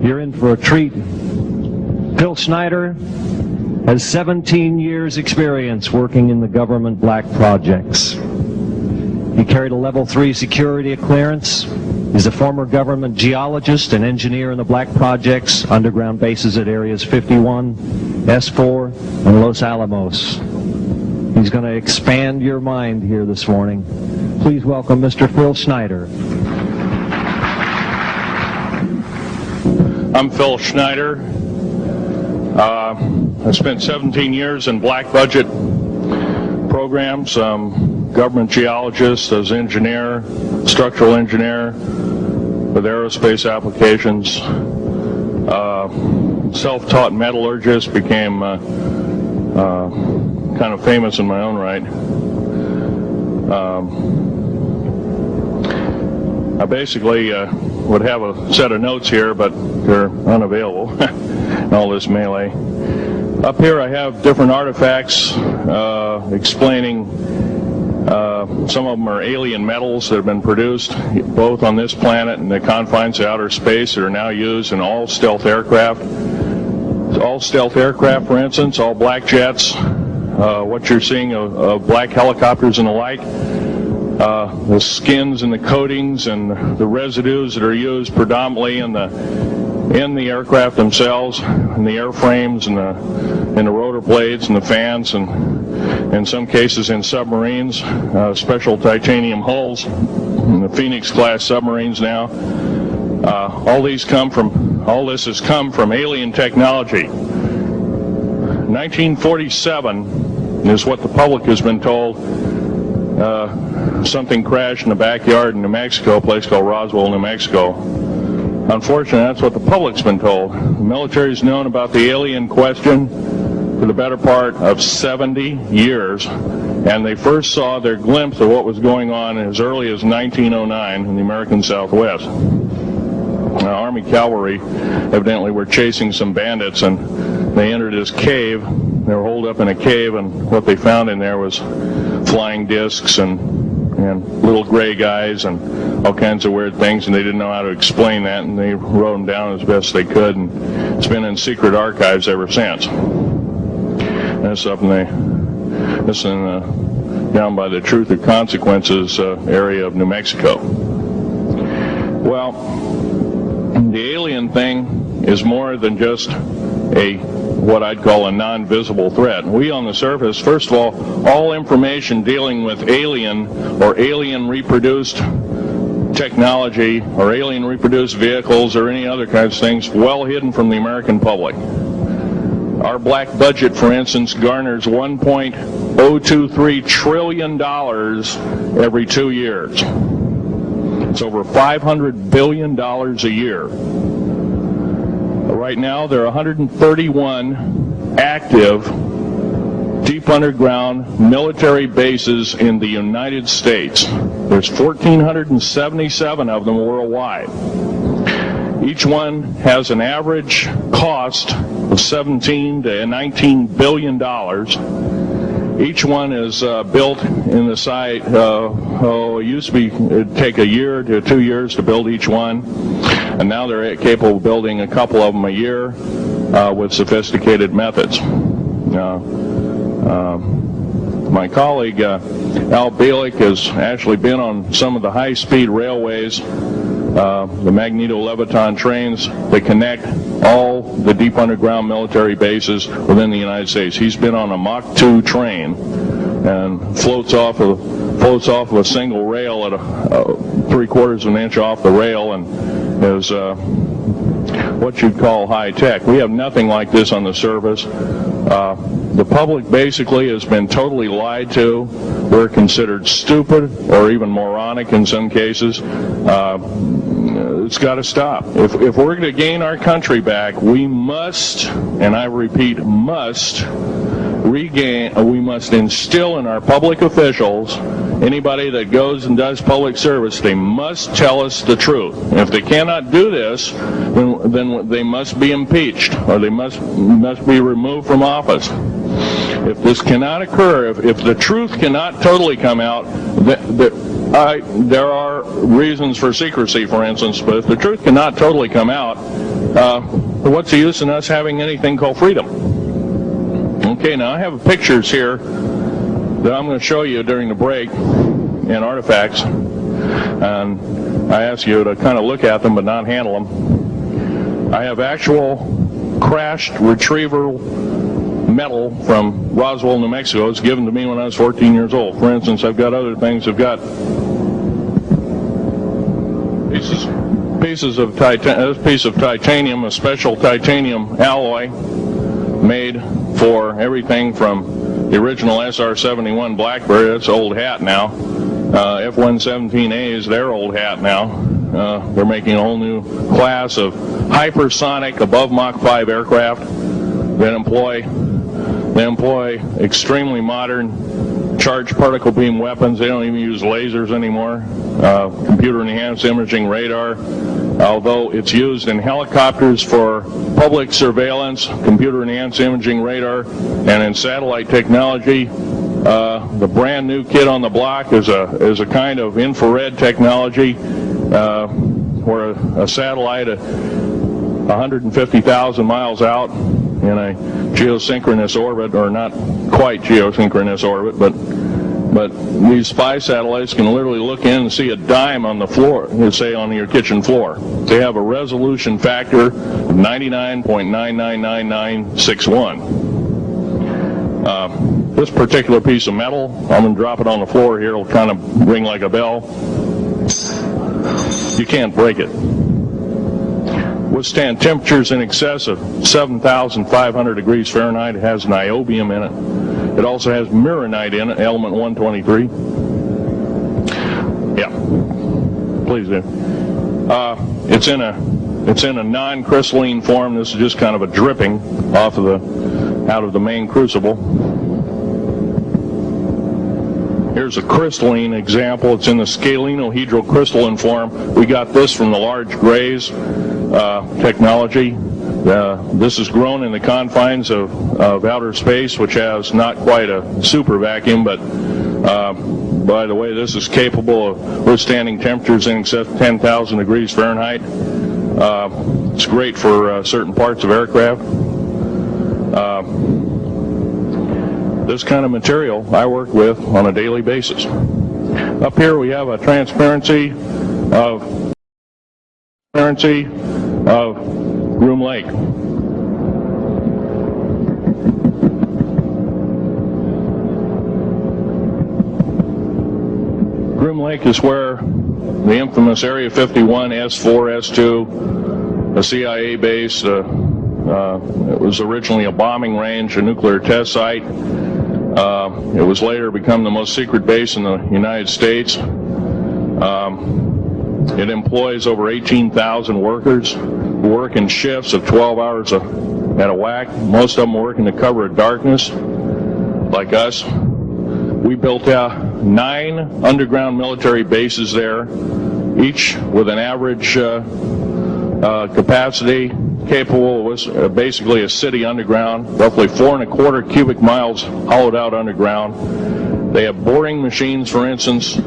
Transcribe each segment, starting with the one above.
You're in for a treat. Phil Schneider has 17 years experience working in the government black projects. He carried a level 3 security clearance. He's a former government geologist and engineer in the black projects, underground bases at areas 51, S4, and Los Alamos. He's going to expand your mind here this morning. Please welcome Mr. Phil Schneider. I'm Phil Schneider. I spent 17 years in black budget programs, government geologist, as engineer, structural engineer with aerospace applications, self-taught metallurgist, became kind of famous in my own right. I basically would have a set of notes here, but they're unavailable in all this melee. Up here I have different artifacts explaining some of them are alien metals that have been produced both on this planet and the confines of outer space that are now used in all stealth aircraft. All stealth aircraft, for instance, all black jets, what you're seeing of black helicopters and the like. The skins and the coatings and the residues that are used predominantly in the aircraft themselves, in the airframes and the rotor blades and the fans, and in some cases in submarines, special titanium hulls in the Phoenix class submarines now. All this has come from alien technology. 1947 is what the public has been told. Something crashed in the backyard in New Mexico, a place called Roswell, New Mexico. Unfortunately, that's what the public's been told. The military's known about the alien question for the better part of 70 years, and they first saw their glimpse of what was going on as early as 1909 in the American Southwest. Army cavalry evidently were chasing some bandits, and they entered this cave. They were holed up in a cave, and what they found in there was flying discs and little gray guys and all kinds of weird things, and they didn't know how to explain that, and they wrote them down as best they could, and it's been in secret archives ever since. And it's up down by the Truth or Consequences area of New Mexico. Well, the alien thing is more than just what I'd call a non-visible threat. We on the surface, first of all information dealing with alien or alien reproduced technology or alien reproduced vehicles or any other kinds of things, well hidden from the American public. Our black budget, for instance, garners $1.023 trillion every 2 years. It's over $500 billion a year. Right now, there are 131 active deep underground military bases in the United States. There's 1,477 of them worldwide. Each one has an average cost of $17 to $19 billion. Each one is built in the site. It used to be it'd take a year to 2 years to build each one, and now they're capable of building a couple of them a year with sophisticated methods. My colleague Al Bielek has actually been on some of the high-speed railways, the magneto-leviton trains that connect all the deep underground military bases within the United States. He's been on a Mach 2 train and floats off of a single rail at a 3/4 of an inch off the rail, and is what you'd call high tech. We have nothing like this on the surface. The public basically has been totally lied to. We're considered stupid or even moronic in some cases. It's got to stop. If we're going to gain our country back, we must, and I repeat, must instill in our public officials, anybody that goes and does public service, they must tell us the truth. And if they cannot do this, then they must be impeached, or they must be removed from office. If this cannot occur, if the truth cannot totally come out, there are reasons for secrecy, for instance, but if the truth cannot totally come out, what's the use in us having anything called freedom? Okay, now I have pictures here that I'm going to show you during the break in artifacts, and I ask you to kind of look at them but not handle them. I have actual crashed retriever metal from Roswell, New Mexico. It's given to me when I was 14 years old. For instance, I've got other things. I've got pieces of this piece of titanium, a special titanium alloy made for everything from the original SR-71 Blackberry. That's old hat now. F-117A is their old hat now. They're making a whole new class of hypersonic above Mach 5 aircraft that employ extremely modern charged particle beam weapons. They don't even use lasers anymore. Computer-enhanced imaging radar, although it's used in helicopters for public surveillance, computer-enhanced imaging radar, and in satellite technology. The brand new kid on the block is a kind of infrared technology where a satellite 150,000 miles out in a geosynchronous orbit, or not quite geosynchronous orbit, but these spy satellites can literally look in and see a dime on the floor, say on your kitchen floor. They have a resolution factor of 99.999961. This particular piece of metal, I'm going to drop it on the floor here, it'll kind of ring like a bell. You can't break it. Withstand temperatures in excess of 7,500 degrees Fahrenheit. It has niobium in it. It also has mironite in it, element 123. Yeah, please do. It's in a non-crystalline form. This is just kind of a dripping out of the main crucible. Here's a crystalline example. It's in the scalenohedral crystalline form. We got this from the large grays technology. This is grown in the confines of outer space, which has not quite a super vacuum, but by the way, this is capable of withstanding temperatures in excess of 10,000 degrees Fahrenheit. It's great for certain parts of aircraft. This kind of material I work with on a daily basis. Up here we have a transparency of Groom Lake. Groom Lake is where the infamous Area 51, S4, S2, a CIA base, it was originally a bombing range, a nuclear test site. It was later become the most secret base in the United States. It employs over 18,000 workers who work in shifts of 12 hours at a whack. Most of them work in the cover of darkness, like us. We built 9 underground military bases there, each with an average capacity capable of basically a city underground, roughly 4¼ cubic miles hollowed out underground. They have boring machines, for instance. They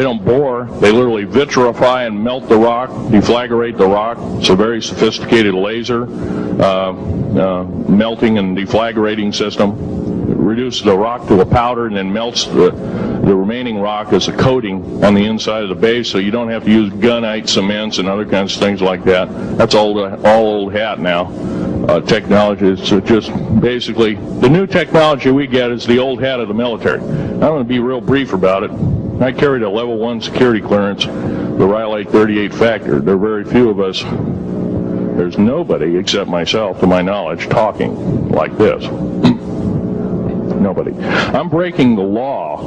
don't bore, they literally vitrify and melt the rock, deflagrate the rock. It's a very sophisticated laser melting and deflagrating system. It reduces the rock to a powder and then melts the remaining rock as a coating on the inside of the base, so you don't have to use gunite cements and other kinds of things like that. That's all old hat now. Technology is just basically, the new technology we get is the old hat of the military. I'm going to be real brief about it. I carried a level 1 security clearance, the Rhyolite 38 factor. There are very few of us, there's nobody except myself, to my knowledge, talking like this. Nobody. I'm breaking the law.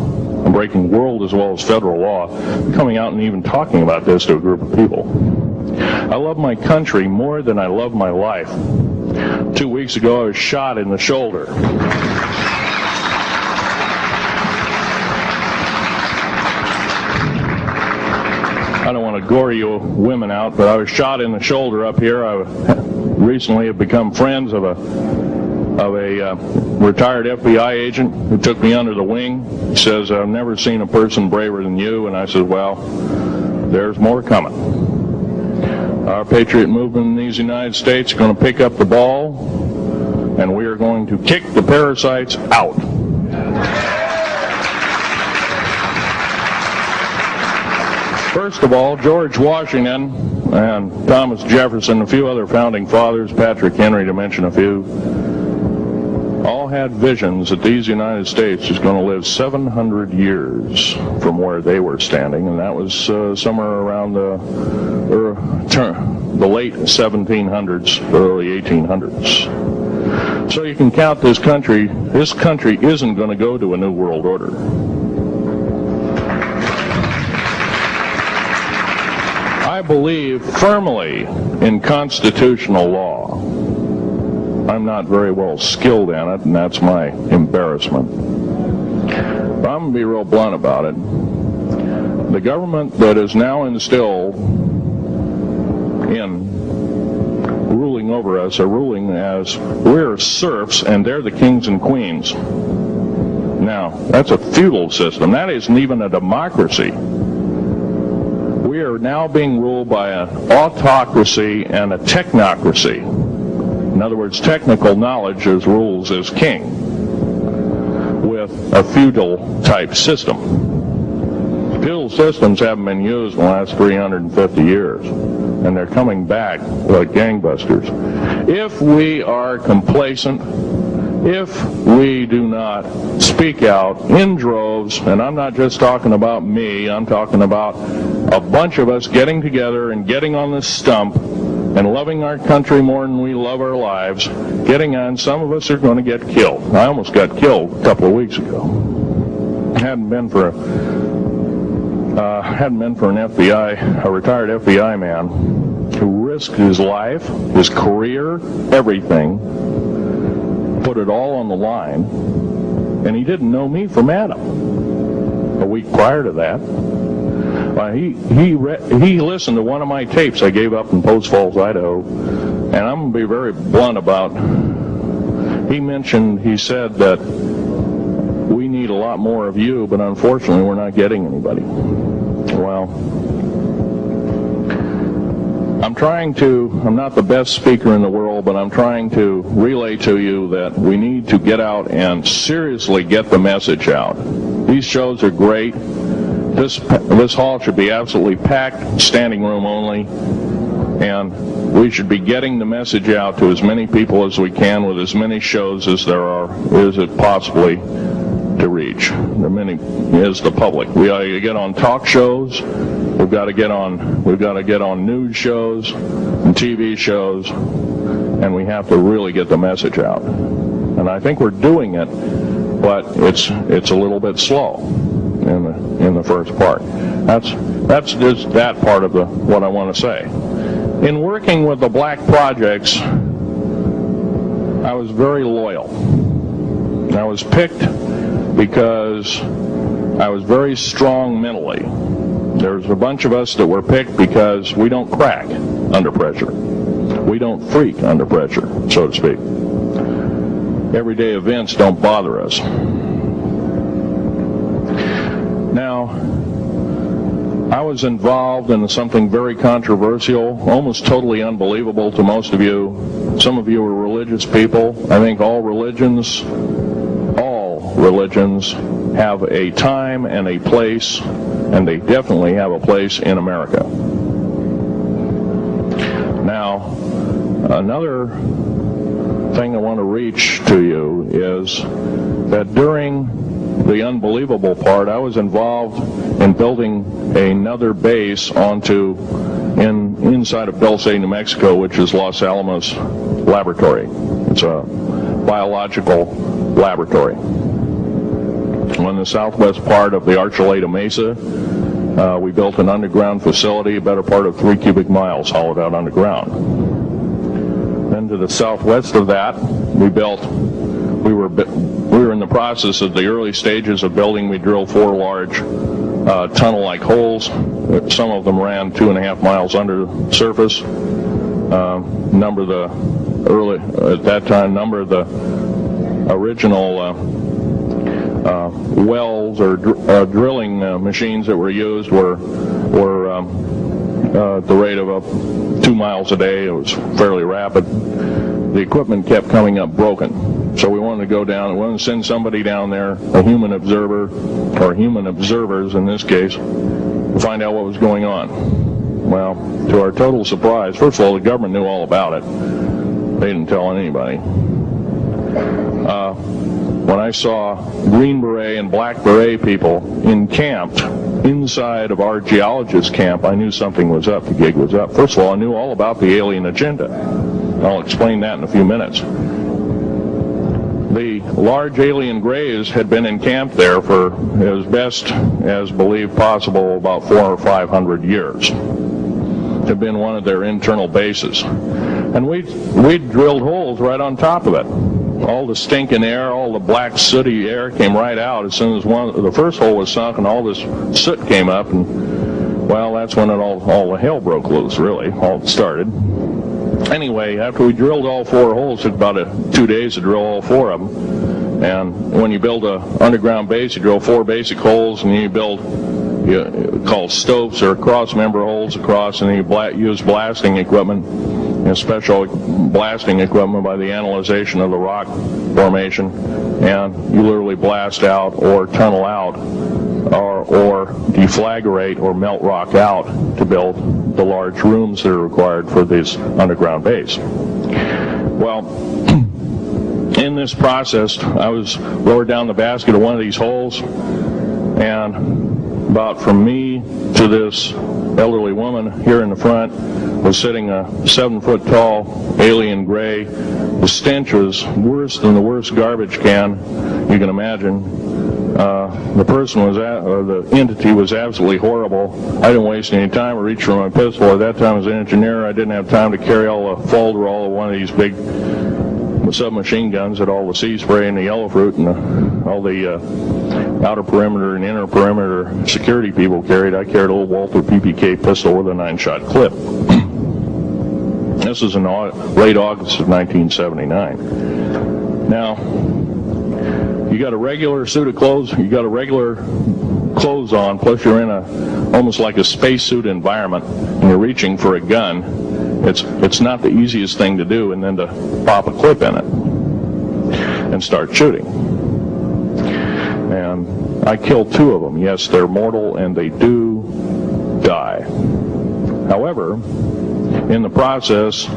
I'm breaking world as well as federal law, coming out and even talking about this to a group of people. I love my country more than I love my life. 2 weeks ago, I was shot in the shoulder. I don't want to gore you women out, but I was shot in the shoulder up here. I recently have become friends of a retired FBI agent who took me under the wing. He says, I've never seen a person braver than you. And I said, well, there's more coming. Our patriot movement in these United States is going to pick up the ball, and we are going to kick the parasites out. First of all, George Washington and Thomas Jefferson, a few other founding fathers, Patrick Henry to mention a few, all had visions that these United States is going to live 700 years from where they were standing, and that was somewhere around the late 1700s, early 1800s. So you can count this country isn't going to go to a new world order. I believe firmly in constitutional law. I'm not very well skilled in it, and that's my embarrassment. But I'm going to be real blunt about it. The government that is now instilled in ruling over us are ruling as we're serfs and they're the kings and queens. Now, that's a feudal system. That isn't even a democracy. We are now being ruled by an autocracy and a technocracy. In other words, technical knowledge as rules as king, with a feudal type system. Feudal systems haven't been used in the last 350 years, and they're coming back like gangbusters. If we are complacent, if we do not speak out in droves, and I'm not just talking about me, I'm talking about a bunch of us getting together and getting on this stump and loving our country more than we love our lives, getting on, some of us are going to get killed. I almost got killed a couple of weeks ago. Hadn't been for an a retired FBI man who risked his life, his career, everything, put it all on the line, and he didn't know me from Adam. A week prior to that, he listened to one of my tapes I gave up in Post Falls, Idaho, and I'm going to be very blunt about. He said that we need a lot more of you, but unfortunately we're not getting anybody. Well, I'm not the best speaker in the world, but I'm trying to relay to you that we need to get out and seriously get the message out. These shows are great. This hall should be absolutely packed, standing room only, and we should be getting the message out to as many people as we can with as many shows as is it possibly to reach. There many is the public. We ought to get on talk shows. We've got to get on news shows and TV shows, and we have to really get the message out. And I think we're doing it, but it's a little bit slow in the first part. That's just that part of what I want to say. In working with the black projects, I was very loyal. I was picked because I was very strong mentally. There's a bunch of us that were picked because we don't crack under pressure. We don't freak under pressure, so to speak. Everyday events don't bother us. Now, I was involved in something very controversial, almost totally unbelievable to most of you. Some of you are religious people. I think all religions have a time and a place, and they definitely have a place in America. Now, another thing I want to reach to you is that during the unbelievable part, I was involved in building another base inside of Dulce, New Mexico, which is Los Alamos Laboratory. It's a biological laboratory. On the southwest part of the Archuleta Mesa, we built an underground facility, a better part of 3 cubic miles hollowed out underground. Then to the southwest of that, we were in the process of the early stages of building. We drilled 4 large tunnel-like holes. Some of them ran 2.5 miles under the surface. Number of the original wells or drilling machines that were used were at the rate of 2 miles a day. It was fairly rapid. The equipment kept coming up broken. So we wanted to go down, we wanted to send somebody down there, a human observer, or human observers in this case, to find out what was going on. Well, to our total surprise, first of all, the government knew all about it. They didn't tell anybody. When I saw Green Beret and Black Beret people encamped inside of our geologist camp, I knew something was up, the gig was up. First of all, I knew all about the alien agenda. I'll explain that in a few minutes. The large alien grays had been encamped there for as best as believed possible about 400 or 500 years. It had been one of their internal bases. And we drilled holes right on top of it. All the stinking air, all the black sooty air came right out as soon as the first hole was sunk, and all this soot came up, and well, that's when all the hell broke loose, really, all started. Anyway, after we drilled all 4 holes, it took about 2 days to drill all 4 of them. And when you build an underground base, you drill 4 basic holes, and you build called stopes or cross-member holes across, and you use blasting equipment, special blasting equipment by the analyzation of the rock formation, and you literally blast out or tunnel out or deflagrate or melt rock out to build the large rooms that are required for this underground base. Well, in this process, I was lowered down the basket of one of these holes, and about from me to this elderly woman here in the front was sitting a 7-foot-tall alien gray. The stench was worse than the worst garbage can you can imagine. The entity was absolutely horrible. I didn't waste any time. I reached for my pistol. At that time, as an engineer, I didn't have time to carry all the folder, all of one of these big submachine guns that all the sea spray and the yellow fruit and all the outer perimeter and inner perimeter security people carried. I carried a little Walther PPK pistol with a 9-shot clip. This was in late August of 1979. Now, you got a regular suit of clothes, you got a regular clothes on, plus you're in almost like a spacesuit environment, and you're reaching for a gun. It's not the easiest thing to do, and then to pop a clip in it and start shooting. And I killed 2 of them. Yes, they're mortal, and they do die. However, in the process,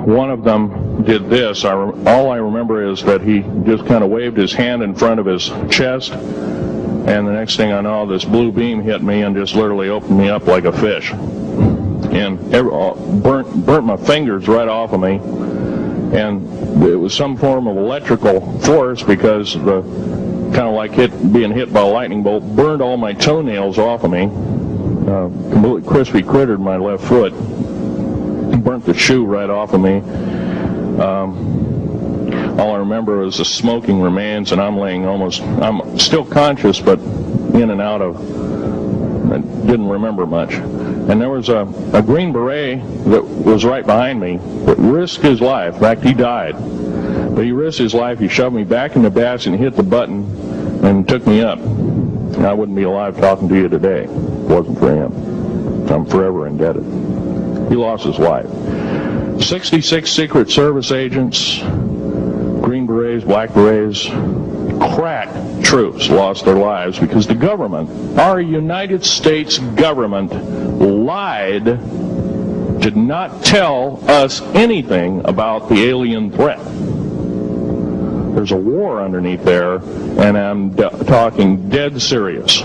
one of them did this. All I remember is that he just kind of waved his hand in front of his chest, and the next thing I know, this blue beam hit me and just literally opened me up like a fish, and burnt my fingers right off of me. And it was some form of electrical force, because the kind of like being hit by a lightning bolt burned all my toenails off of me. Completely crispy crittered my left foot, burnt the shoe right off of me. All I remember is the smoking remains, and I'm still conscious, but in and out of, I didn't remember much. And there was a Green Beret that was right behind me that risked his life. In fact, he died. But he risked his life. He shoved me back in the basket and hit the button and took me up. And I wouldn't be alive talking to you today if it wasn't for him. I'm forever indebted. He lost his life. 66 Secret Service agents, Green Berets, Black Berets, crack troops lost their lives because the government, our United States government, lied, did not tell us anything about the alien threat. There's a war underneath there, and I'm talking dead serious.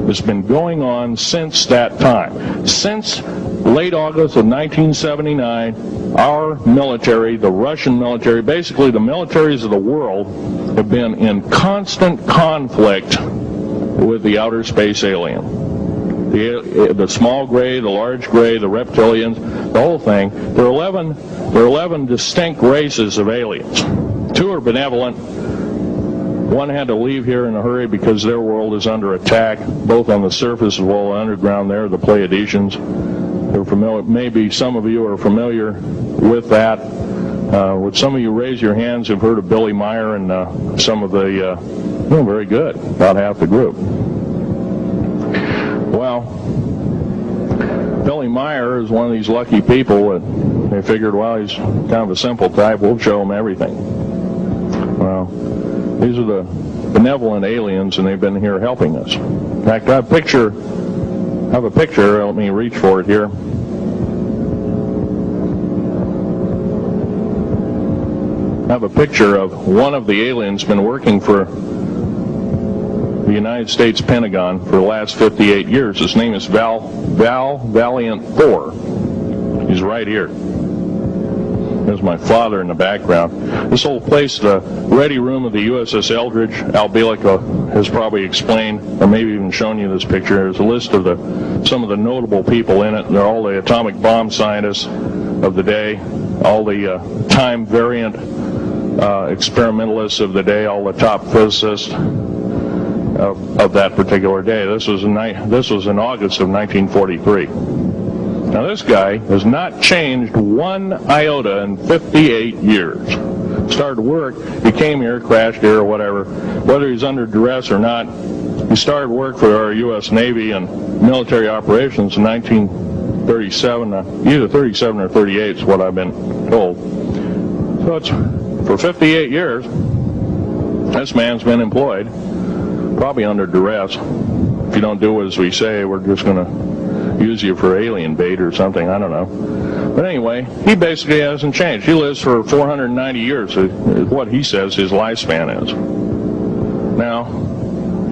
It's been going on since that time. Since late August of 1979, our military, the Russian military, basically the militaries of the world, have been in constant conflict with the outer space alien. The small gray, the large gray, the reptilians, the whole thing. There are 11 distinct races of aliens. 2 are benevolent. 1 had to leave here in a hurry because their world is under attack, both on the surface as well as underground. There, the Pleiadians. They're familiar. Maybe some of you are familiar with that. Would some of you raise your hands who've heard of Billy Meyer and some of the, very good, about half the group. Well, Billy Meyer is one of these lucky people that they figured, well, he's kind of a simple type, we'll show him everything. Well, these are the benevolent aliens, and they've been here helping us. In fact, I have a picture, let me reach for it here. I have a picture of one of the aliens been working for the United States Pentagon for the last 58 years. His name is Valiant 4. He's right here. There's my father in the background. This whole place, the ready room of the USS Eldridge, Al Bielek has probably explained, or maybe even shown you this picture. There's a list of some of the notable people in it. They're all the atomic bomb scientists of the day, all the time variant experimentalists of the day, all the top physicists of that particular day. This was in August of 1943. Now this guy has not changed 1 iota in 58 years. Started work, he came here, crashed here or whatever, whether he's under duress or not. He started work for our U.S. Navy and military operations in 1937, either 37 or 38 is what I've been told. So it's for 58 years, this man's been employed, probably under duress. If you don't do as we say, we're just going to use you for alien bait or something, I don't know. But anyway, he basically hasn't changed. He lives for 490 years, is what he says his lifespan is. Now,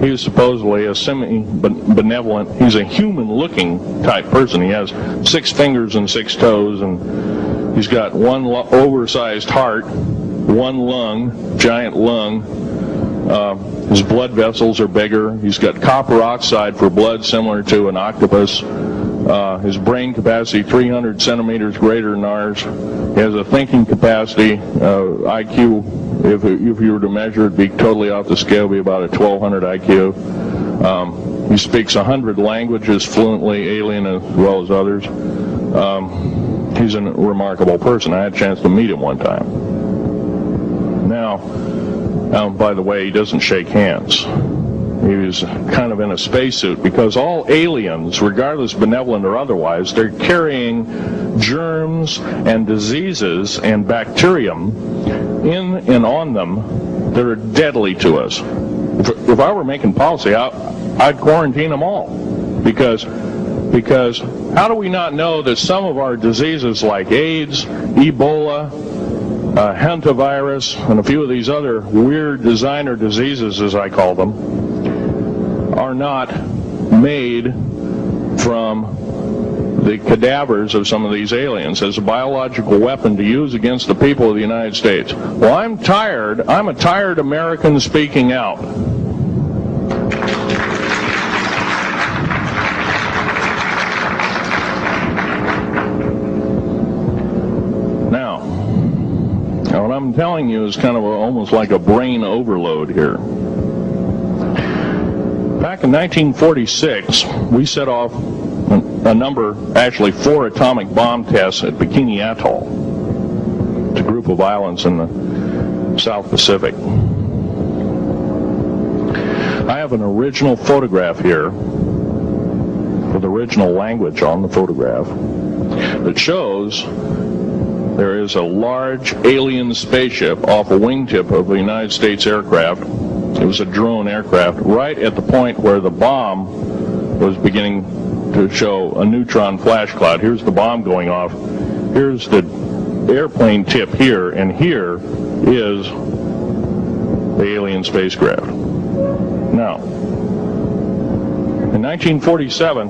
he was supposedly a semi-benevolent, he's a human-looking type person. He has 6 fingers and 6 toes, and he's got 1 oversized heart, 1 lung, giant lung. His blood vessels are bigger. He's got copper oxide for blood, similar to an octopus. His brain capacity 300 centimeters greater than ours. He has a thinking capacity, IQ, if you were to measure it, be totally off the scale, be about a 1200 IQ. He speaks 100 languages fluently, alien as well as others. He's a remarkable person. I had a chance to meet him one time. Now, by the way, he doesn't shake hands. He was kind of in a spacesuit because all aliens, regardless benevolent or otherwise, they're carrying germs and diseases and bacterium in and on them that are deadly to us. If I were making policy, I'd quarantine them all because how do we not know that some of our diseases like AIDS, Ebola, hantavirus, and a few of these other weird designer diseases, as I call them, are not made from the cadavers of some of these aliens as a biological weapon to use against the people of the United States? Well, I'm a tired American speaking out. Now, what I'm telling you is kind of almost like a brain overload here. Back in 1946, we set off a number, actually 4 atomic bomb tests at Bikini Atoll. It's a group of islands in the South Pacific. I have an original photograph here with original language on the photograph that shows there is a large alien spaceship off a wingtip of a United States aircraft. It was a drone aircraft right at the point where the bomb was beginning to show a neutron flash cloud. Here's the bomb going off. Here's the airplane tip here, and here is the alien spacecraft. Now, in 1947,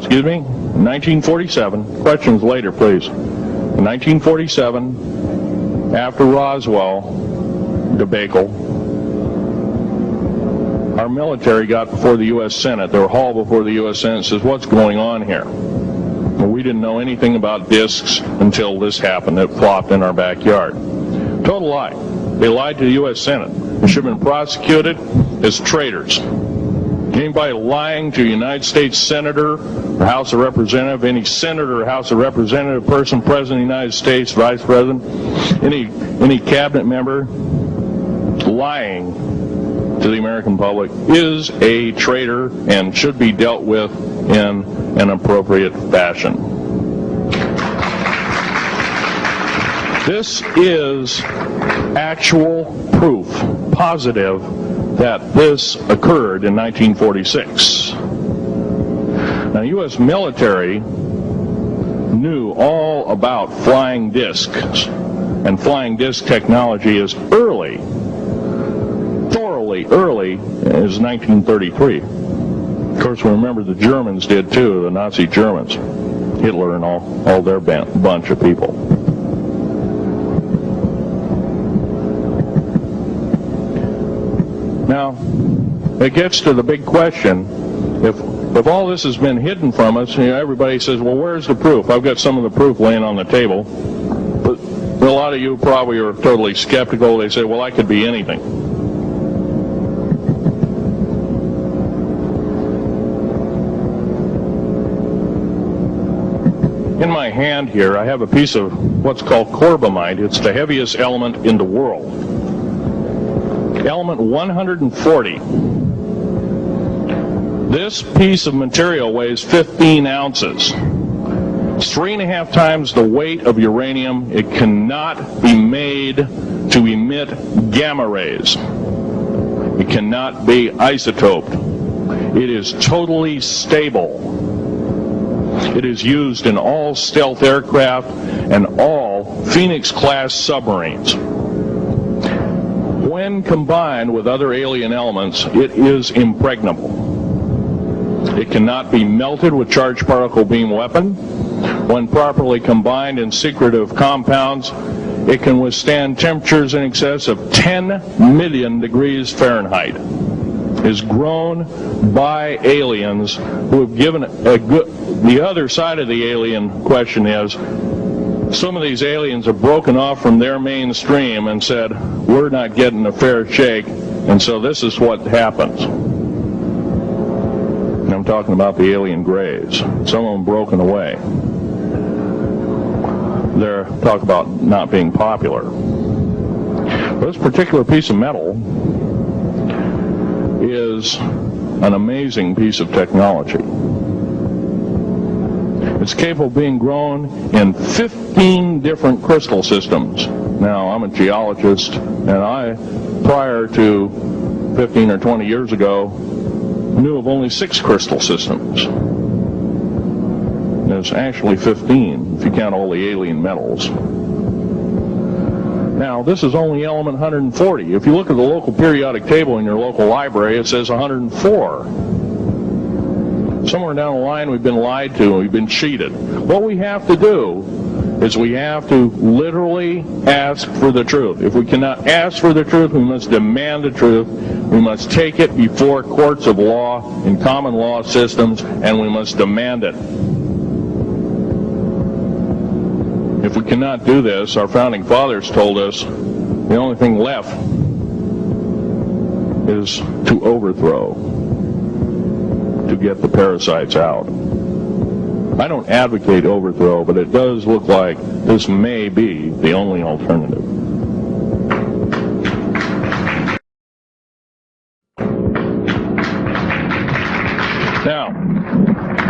questions later, please. In 1947, after Roswell debacle, our military got before the U.S. Senate. They were hauled before the U.S. Senate and says, what's going on here? Well, we didn't know anything about discs until this happened. It flopped in our backyard. Total lie. They lied to the U.S. Senate. They should have been prosecuted as traitors. Anybody lying to a United States Senator or House of Representative, any Senator or House of Representative, person, President of the United States, Vice President, any cabinet member lying to the American public is a traitor and should be dealt with in an appropriate fashion. This is actual proof, positive, that this occurred in 1946. Now, the U.S. military knew all about flying discs, and flying disc technology is thoroughly early as 1933. Of course, we remember the Germans did too, the Nazi Germans, Hitler and all their bunch of people. Now, it gets to the big question. If all this has been hidden from us, everybody says, well, where's the proof? I've got some of the proof laying on the table. But a lot of you probably are totally skeptical. They say, well, I could be anything. In my hand here, I have a piece of what's called corbamide. It's the heaviest element in the world. Element 140. This piece of material weighs 15 ounces. It's 3.5 times the weight of uranium. It cannot be made to emit gamma rays. It cannot be isotoped. It is totally stable. It is used in all stealth aircraft and all Phoenix-class submarines. When combined with other alien elements, it is impregnable. It cannot be melted with charged particle beam weapon. When properly combined in secretive compounds, it can withstand temperatures in excess of 10 million degrees Fahrenheit. Is grown by aliens who have given the other side of the alien question is, some of these aliens have broken off from their mainstream and said, we're not getting a fair shake, and so this is what happens. And I'm talking about the alien grays. Some of them broken away. They're talk about not being popular. This particular piece of metal is an amazing piece of technology. It's capable of being grown in 15 different crystal systems. Now, I'm a geologist, and I, prior to 15 or 20 years ago, knew of only 6 crystal systems. There's actually 15, if you count all the alien metals. Now, this is only element 140. If you look at the local periodic table in your local library, it says 104. Somewhere down the line, we've been lied to, and we've been cheated. What we have to do is we have to literally ask for the truth. If we cannot ask for the truth, we must demand the truth. We must take it before courts of law and common law systems, and we must demand it. If we cannot do this, our founding fathers told us the only thing left is to overthrow, to get the parasites out. I don't advocate overthrow, but it does look like this may be the only alternative. Now,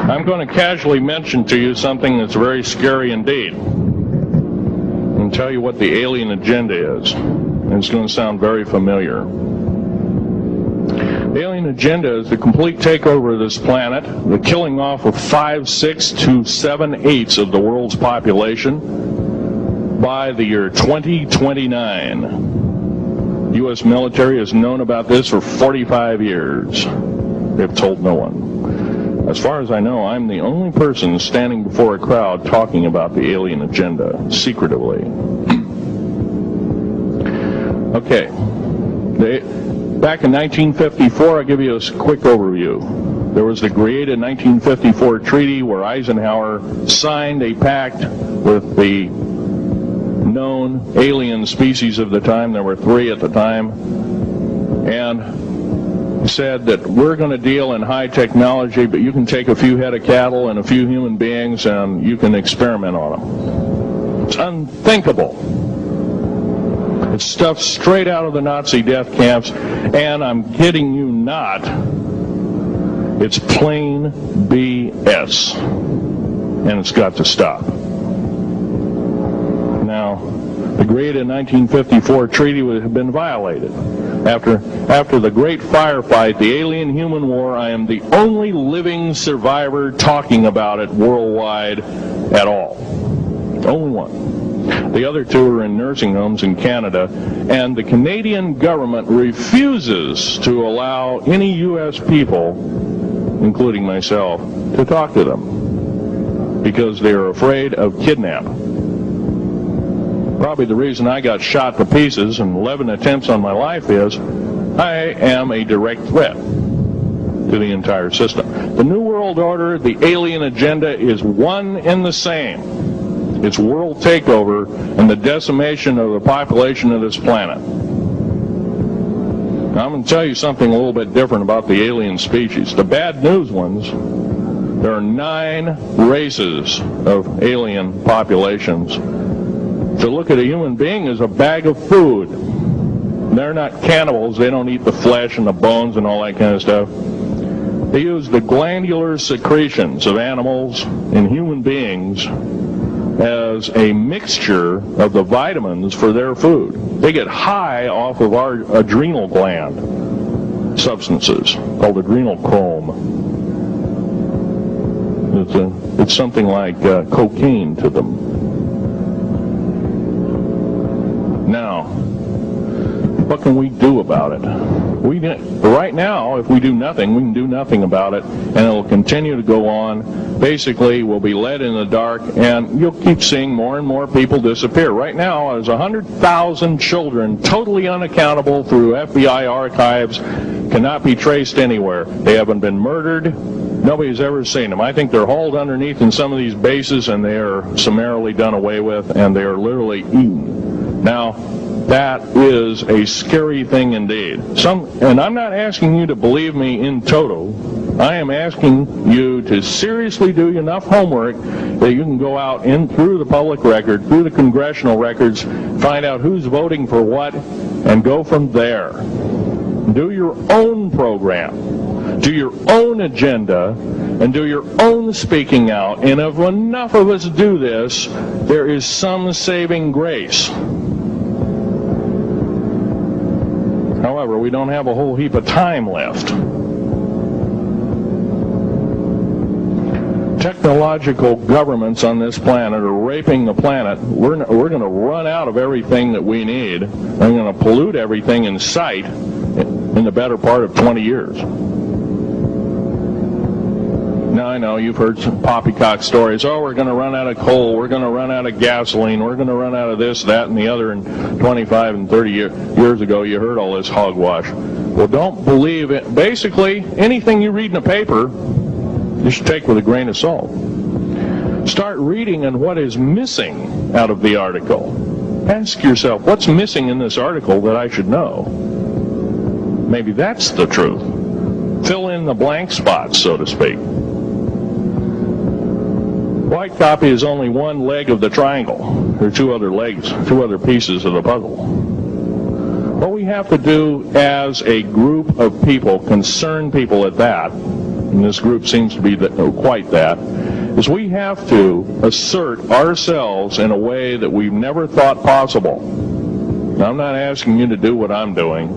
I'm going to casually mention to you something that's very scary indeed, and tell you what the alien agenda is. And it's going to sound very familiar. The alien agenda is the complete takeover of this planet, the killing off of 5, 6 to 7/8 of the world's population by the year 2029. The U.S. military has known about this for 45 years. They've told no one. As far as I know, I'm the only person standing before a crowd talking about the alien agenda, secretively. Okay. Back in 1954, I'll give you a quick overview. There was the created 1954 treaty where Eisenhower signed a pact with the known alien species of the time. There were 3 at the time. And said that we're going to deal in high technology, but you can take a few head of cattle and a few human beings and you can experiment on them. It's unthinkable. It's stuff straight out of the Nazi death camps, and I'm kidding you not, it's plain BS, and it's got to stop. Now, the created 1954 treaty would have been violated. After the great firefight, the alien-human war, I am the only living survivor talking about it worldwide at all. Only one. The other 2 are in nursing homes in Canada, and the Canadian government refuses to allow any U.S. people, including myself, to talk to them because they are afraid of kidnap. Probably the reason I got shot to pieces and 11 attempts on my life is I am a direct threat to the entire system. The New World Order, the alien agenda is one and the same. It's world takeover and the decimation of the population of this planet. Now, I'm going to tell you something a little bit different about the alien species. The bad news ones, there are 9 races of alien populations. To look at a human being as a bag of food. They're not cannibals. They don't eat the flesh and the bones and all that kind of stuff. They use the glandular secretions of animals and human beings as a mixture of the vitamins for their food. They get high off of our adrenal gland substances called adrenal chrome. It's something like cocaine to them. Now, what can we do about it? Right now, if we do nothing, we can do nothing about it, and it'll continue to go on. Basically, we'll be led in the dark, and you'll keep seeing more and more people disappear. Right now, there's 100,000 children totally unaccountable through FBI archives, cannot be traced anywhere. They haven't been murdered, Nobody's ever seen them. I think they're hauled underneath in some of these bases, and they are summarily done away with, and they are literally eaten. Now, that is a scary thing indeed. And I'm not asking you to believe me in toto. I am asking you to seriously do enough homework that you can go out through the public record, through the congressional records, find out who's voting for what, and go from there. Do your own program, do your own agenda, and do your own speaking out. And if enough of us do this, there is some saving grace. However, we don't have a whole heap of time left. Technological governments on this planet are raping the planet. We're going to run out of everything that we need. We're going to pollute everything in sight in the better part of 20 years. Now, I know you've heard some poppycock stories. Oh, we're going to run out of coal. We're going to run out of gasoline. We're going to run out of this, that, and the other. And 25 and 30 years ago, you heard all this hogwash. Well, don't believe it. Basically, anything you read in a paper, you should take with a grain of salt. Start reading on what is missing out of the article. Ask yourself, what's missing in this article that I should know? Maybe that's the truth. Fill in the blank spots, so to speak. White copy is only one leg of the triangle. There are two other legs, two other pieces of the puzzle. What we have to do as a group of people, concerned people at that, and this group seems to be quite that, is we have to assert ourselves in a way that we've never thought possible. Now, I'm not asking you to do what I'm doing.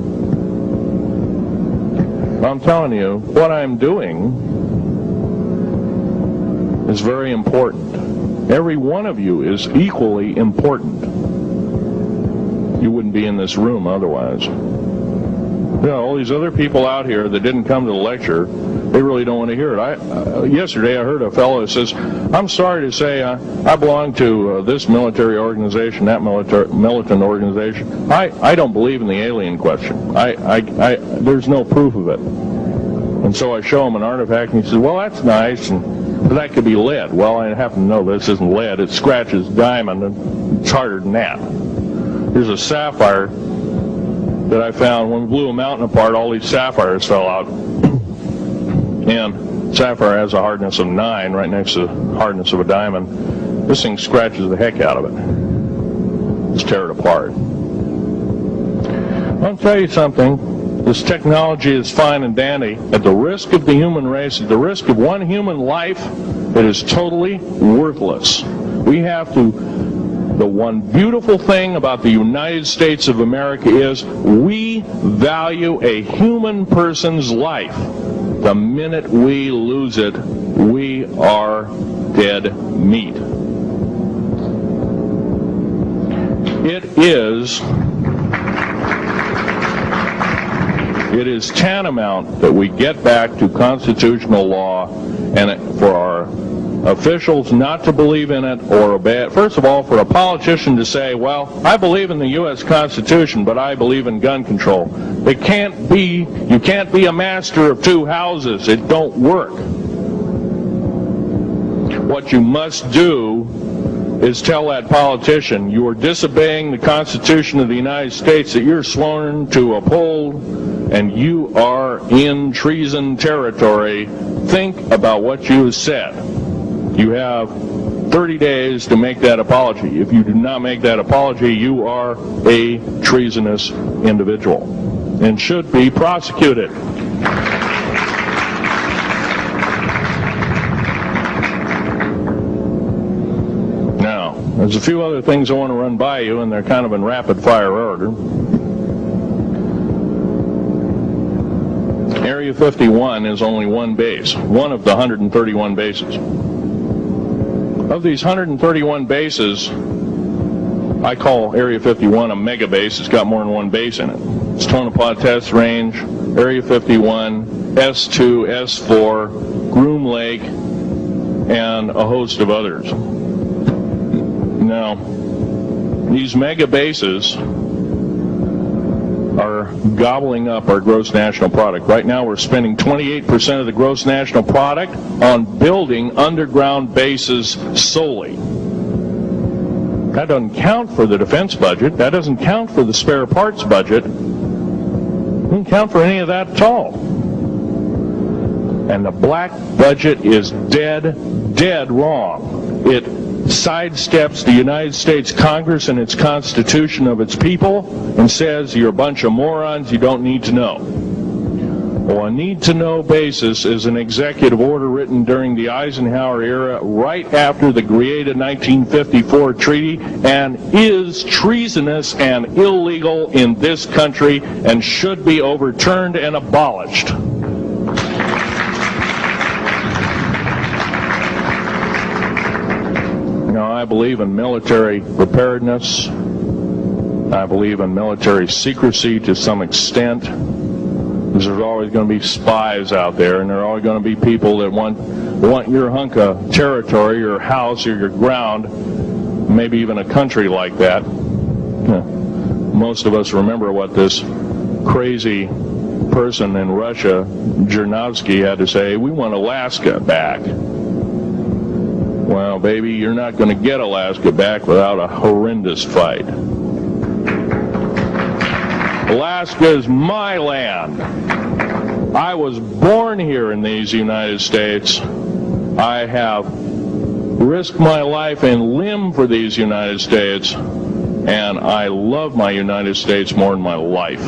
I'm telling you, what I'm doing is very important. Every one of you is equally important. You wouldn't be in this room otherwise. You know, all these other people out here that didn't come to the lecture, they really don't want to hear it. Yesterday I heard a fellow that says, I'm sorry to say I belong to this military organization, that militant organization. I don't believe in the alien question. There's no proof of it. And so I show him an artifact, and he says, well, that's nice, but that could be lead. Well, I happen to know this isn't lead. It scratches diamond, and it's harder than that. Here's a sapphire that I found. When we blew a mountain apart, all these sapphires fell out. And sapphire has a hardness of 9 right next to the hardness of a diamond. This thing scratches the heck out of it. Let's tear it apart. I'll tell you something. This technology is fine and dandy. At the risk of the human race, at the risk of one human life, it is totally worthless. We have to... The one beautiful thing about the United States of America is we value a human person's life. The minute we lose it, we are dead meat. It is tantamount that we get back to constitutional law, and for our officials not to believe in it or obey it. First of all, for a politician to say, well, I believe in the U.S. Constitution, but I believe in gun control. You can't be a master of two houses. It don't work. What you must do is tell that politician you are disobeying the Constitution of the United States that you're sworn to uphold, and you are in treason territory. Think about what you have said. You have 30 days to make that apology. If you do not make that apology, you are a treasonous individual and should be prosecuted. Now, there's a few other things I want to run by you, and they're kind of in rapid fire order. Area 51 is only one base, one of the 131 bases. Of these 131 bases, I call Area 51 a mega base. It's got more than one base in it. It's Tonopah Test Range, Area 51, S2, S4, Groom Lake, and a host of others. Now, these mega bases are gobbling up our gross national product. Right now we're spending 28% of the gross national product on building underground bases solely. That doesn't count for the defense budget. That doesn't count for the spare parts budget. It doesn't count for any of that at all. And the black budget is dead wrong. It sidesteps the United States Congress and its Constitution of its people and says you're a bunch of morons you don't need to know. Well, a need-to-know basis is an executive order written during the Eisenhower era right after the created 1954 treaty and is treasonous and illegal in this country and should be overturned and abolished. I believe in military preparedness. I believe in military secrecy to some extent. Because there's always going to be spies out there, and there are always going to be people that want your hunk of territory, your house, or your ground, maybe even a country like that. Most of us remember what this crazy person in Russia, Januarv, had to say. We want Alaska back. Well, baby, you're not going to get Alaska back without a horrendous fight. Alaska is my land. I was born here in these United States. I have risked my life and limb for these United States, and I love my United States more than my life.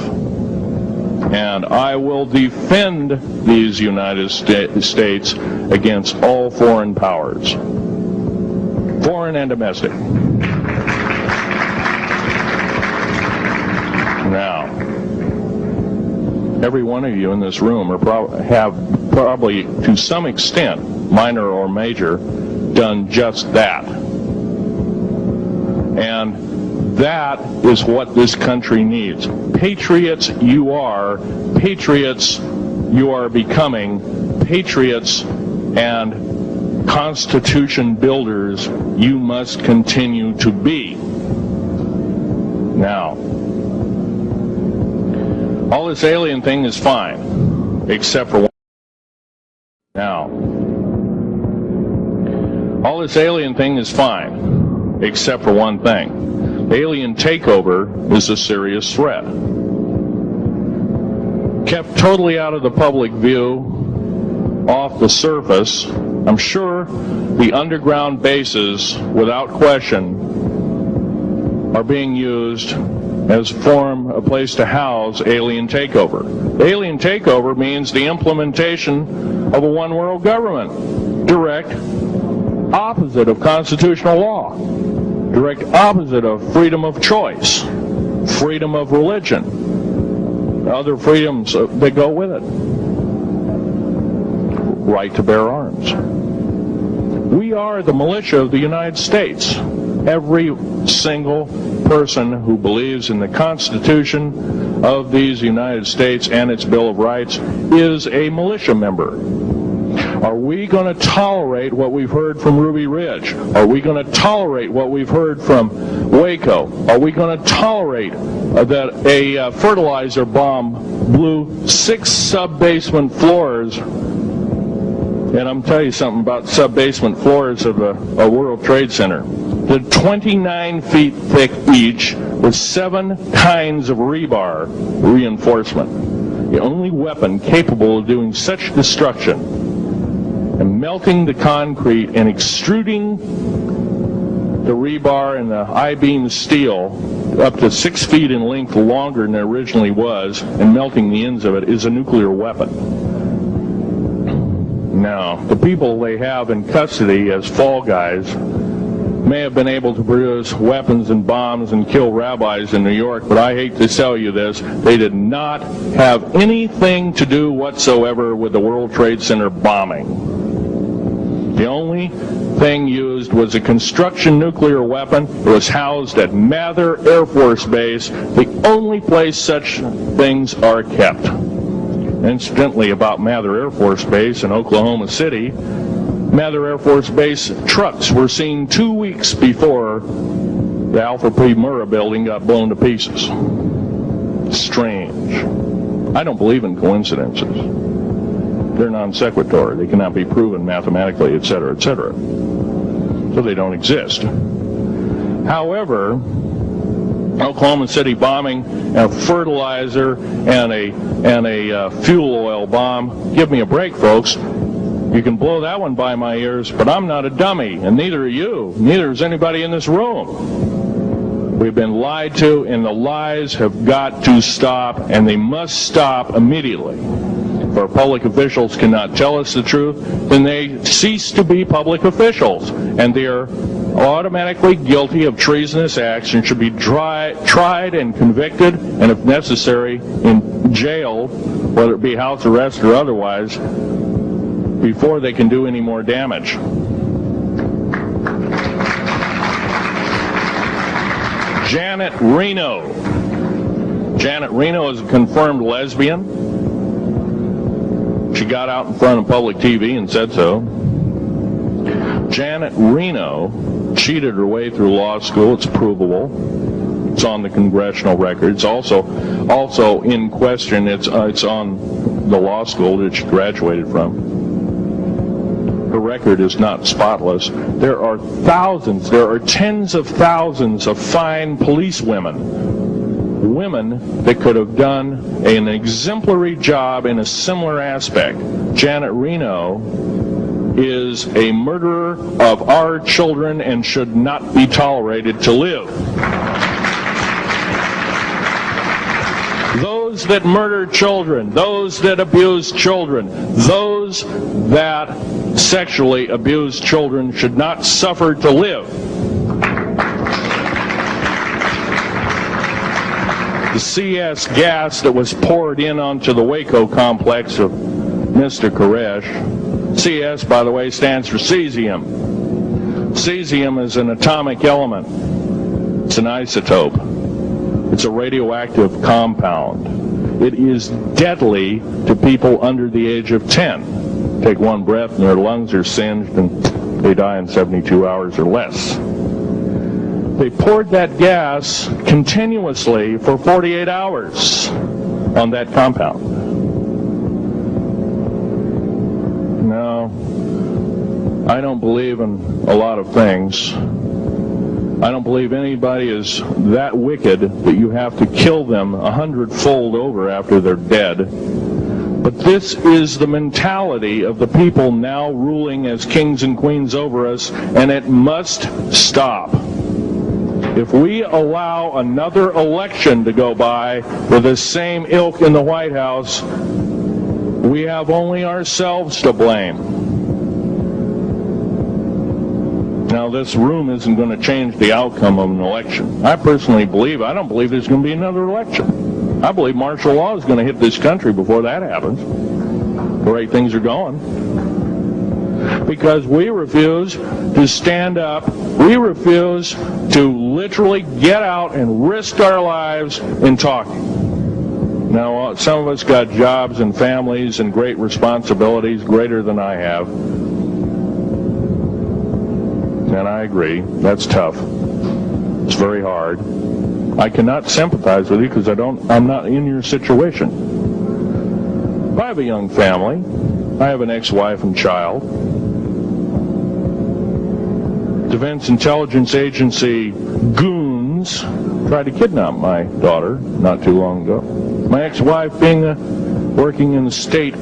And I will defend these United States against all foreign powers. Foreign and domestic. Now, every one of you in this room have probably, to some extent, minor or major, done just that. And that is what this country needs. Patriots you are. Patriots you are becoming. Patriots and Constitution builders you must continue to be. Now, all this alien thing is fine, except for one. Now, all this alien thing is fine, except for one thing. Alien takeover is a serious threat. Kept totally out of the public view, off the surface. I'm sure the underground bases, without question, are being used as a place to house alien takeover. Alien takeover means the implementation of a one-world government. Direct opposite of constitutional law. Direct opposite of freedom of choice, freedom of religion, other freedoms that go with it. Right to bear arms. We are the militia of the United States. Every single person who believes in the Constitution of these United States and its Bill of Rights is a militia member. Are we going to tolerate what we've heard from Ruby Ridge? Are we going to tolerate what we've heard from Waco? Are we going to tolerate that a fertilizer bomb blew 6 sub-basement floors? And I'm telling you something about sub-basement floors of a World Trade Center. They're 29 feet thick each with 7 kinds of rebar reinforcement. The only weapon capable of doing such destruction and melting the concrete and extruding the rebar and the I-beam steel up to 6 feet in length longer than it originally was and melting the ends of it is a nuclear weapon. Now, the people they have in custody as fall guys may have been able to produce weapons and bombs and kill rabbis in New York, but I hate to tell you this, they did not have anything to do whatsoever with the World Trade Center bombing. The only thing used was a construction nuclear weapon. It was housed at Mather Air Force Base, the only place such things are kept. Incidentally, about Mather Air Force Base in Oklahoma City, Mather Air Force Base trucks were seen 2 weeks before the Alpha P. Murrah building got blown to pieces. strange. I don't believe in coincidences. They're non sequitur. They cannot be proven mathematically, etc., etc. So they don't exist. However, Oklahoma City bombing, a fertilizer, and a fuel oil bomb. Give me a break, folks. You can blow that one by my ears, but I'm not a dummy, and neither are you. Neither is anybody in this room. We've been lied to, and the lies have got to stop, and they must stop immediately. If our public officials cannot tell us the truth, then they cease to be public officials, and they are automatically guilty of treasonous acts and should be tried and convicted, and if necessary, in jail, whether it be house arrest or otherwise, before they can do any more damage. Janet Reno. Janet Reno is a confirmed lesbian. She got out in front of public TV and said so. Janet Reno cheated her way through law school. It's provable. It's on the congressional record. It's also in question. It's on the law school that she graduated from. The record is not spotless. There are thousands, there are tens of thousands of fine police women that could have done an exemplary job in a similar aspect. Janet Reno is a murderer of our children and should not be tolerated to live. Those that murder children, those that abuse children, those that sexually abuse children should not suffer to live. The CS gas that was poured in onto the Waco complex of Mr. Koresh. CS, by the way, stands for cesium. Cesium is an atomic element. It's an isotope. It's a radioactive compound. It is deadly to people under the age of 10. Take one breath and their lungs are singed and they die in 72 hours or less. They poured that gas continuously for 48 hours on that compound. No, I don't believe in a lot of things. I don't believe anybody is that wicked that you have to kill them 100-fold over after they're dead. But this is the mentality of the people now ruling as kings and queens over us, and it must stop. If we allow another election to go by with the same ilk in the White House, we have only ourselves to blame. Now, this room isn't going to change the outcome of an election. I personally believe, I don't believe there's going to be another election. I believe martial law is going to hit this country before that happens. The way things are going. Because we refuse to stand up. We refuse to literally get out and risk our lives in talking. Now, some of us got jobs and families and great responsibilities, greater than I have. And I agree, that's tough. It's very hard. I cannot sympathize with you because I'm not in your situation. I have a young family. I have an ex-wife and child. Defense Intelligence Agency goons tried to kidnap my daughter not too long ago. My ex-wife working in the state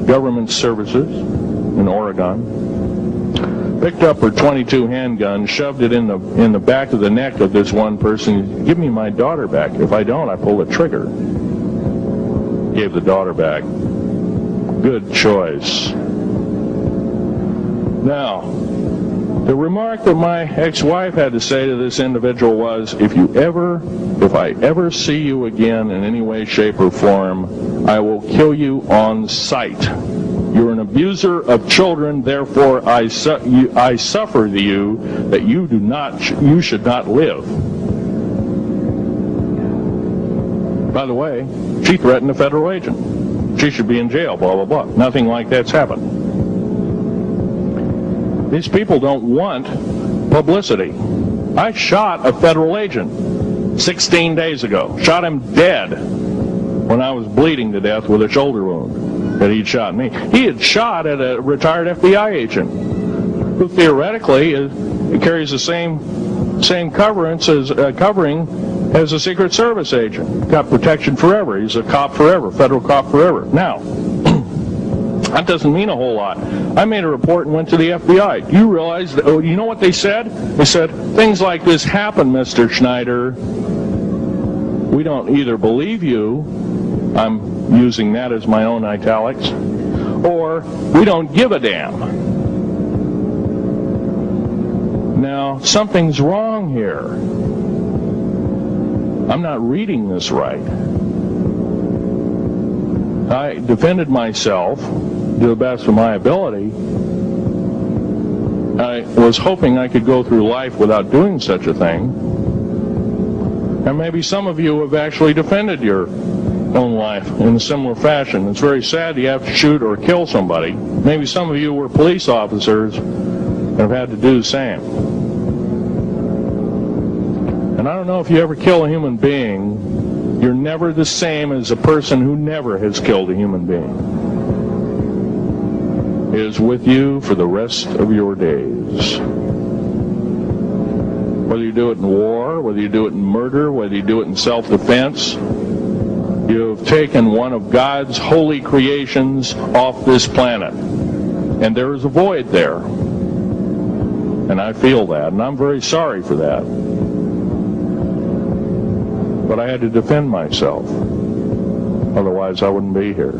government services in Oregon. Picked up her .22 handgun, shoved it in the back of the neck of this one person. Give me my daughter back. If I don't, I pull the trigger. Gave the daughter back. Good choice. Now, the remark that my ex-wife had to say to this individual was, if I ever see you again in any way, shape, or form, I will kill you on sight. You're an abuser of children, therefore I suffer you that you should not live. By the way, she threatened a federal agent. She should be in jail, blah, blah, blah. Nothing like that's happened. These people don't want publicity. I shot a federal agent 16 days ago. Shot him dead. when I was bleeding to death with a shoulder wound that he'd shot me. He had shot at a retired FBI agent who theoretically carries the same covering as a Secret Service agent. Got protection forever. He's a cop forever, federal cop forever. Now, that doesn't mean a whole lot. I made a report and went to the FBI. Do you realize that, you know what they said? They said, things like this happen, Mr. Schneider. We don't either believe you, I'm using that as my own italics, or we don't give a damn. Now, something's wrong here. I'm not reading this right. I defended myself to the best of my ability. I was hoping I could go through life without doing such a thing. And maybe some of you have actually defended your own life in a similar fashion. It's very sad you have to shoot or kill somebody. Maybe some of you were police officers and have had to do the same. And I don't know if you ever kill a human being, you're never the same as a person who never has killed a human being. It is with you for the rest of your days. Whether you do it in war, whether you do it in murder, whether you do it in self-defense, you have taken one of God's holy creations off this planet. And there is a void there. And I feel that, and I'm very sorry for that. But I had to defend myself. Otherwise, I wouldn't be here.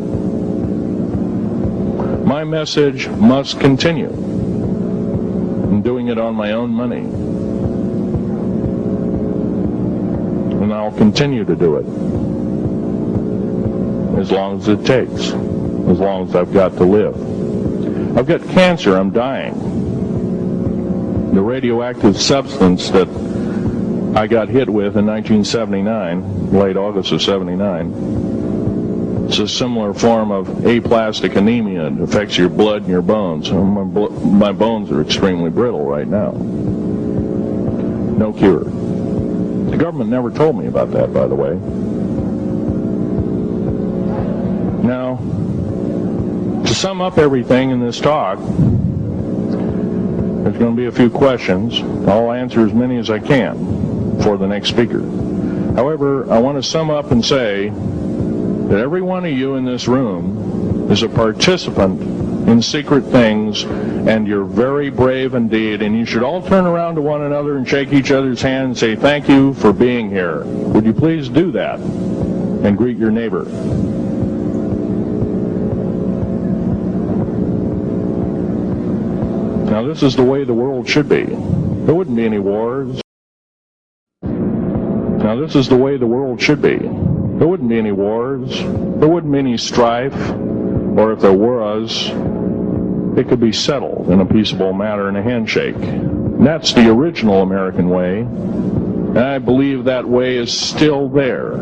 My message must continue. I'm doing it on my own money. And I'll continue to do it. As long as it takes. As long as I've got to live. I've got cancer. I'm dying. The radioactive substance that I got hit with in 1979, late August of 79, it's a similar form of aplastic anemia. It affects your blood and your bones. My bones are extremely brittle right now. No cure. The government never told me about that, by the way. Now, to sum up everything in this talk, there's going to be a few questions. I'll answer as many as I can for the next speaker. However, I want to sum up and say that every one of you in this room is a participant in secret things, and you're very brave indeed, and you should all turn around to one another and shake each other's hand and say, thank you for being here. Would you please do that and greet your neighbor? Now, this is the way the world should be. There wouldn't be any wars. Now, this is the way the world should be. There wouldn't be any wars. There wouldn't be any strife. Or if there was, it could be settled in a peaceable manner in a handshake. And that's the original American way. And I believe that way is still there,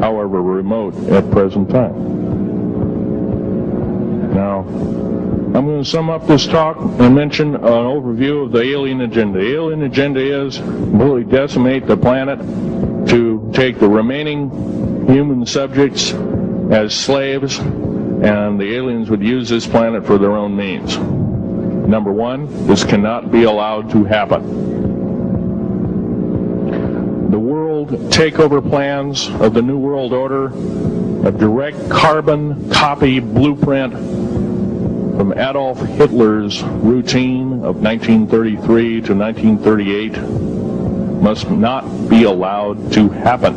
however remote at present time. Now, I'm going to sum up this talk and mention an overview of the alien agenda. The alien agenda is to really decimate the planet, to take the remaining human subjects as slaves, and the aliens would use this planet for their own means. Number one, this cannot be allowed to happen. The world takeover plans of the New World Order, a direct carbon copy blueprint from Adolf Hitler's routine of 1933 to 1938, must not be allowed to happen.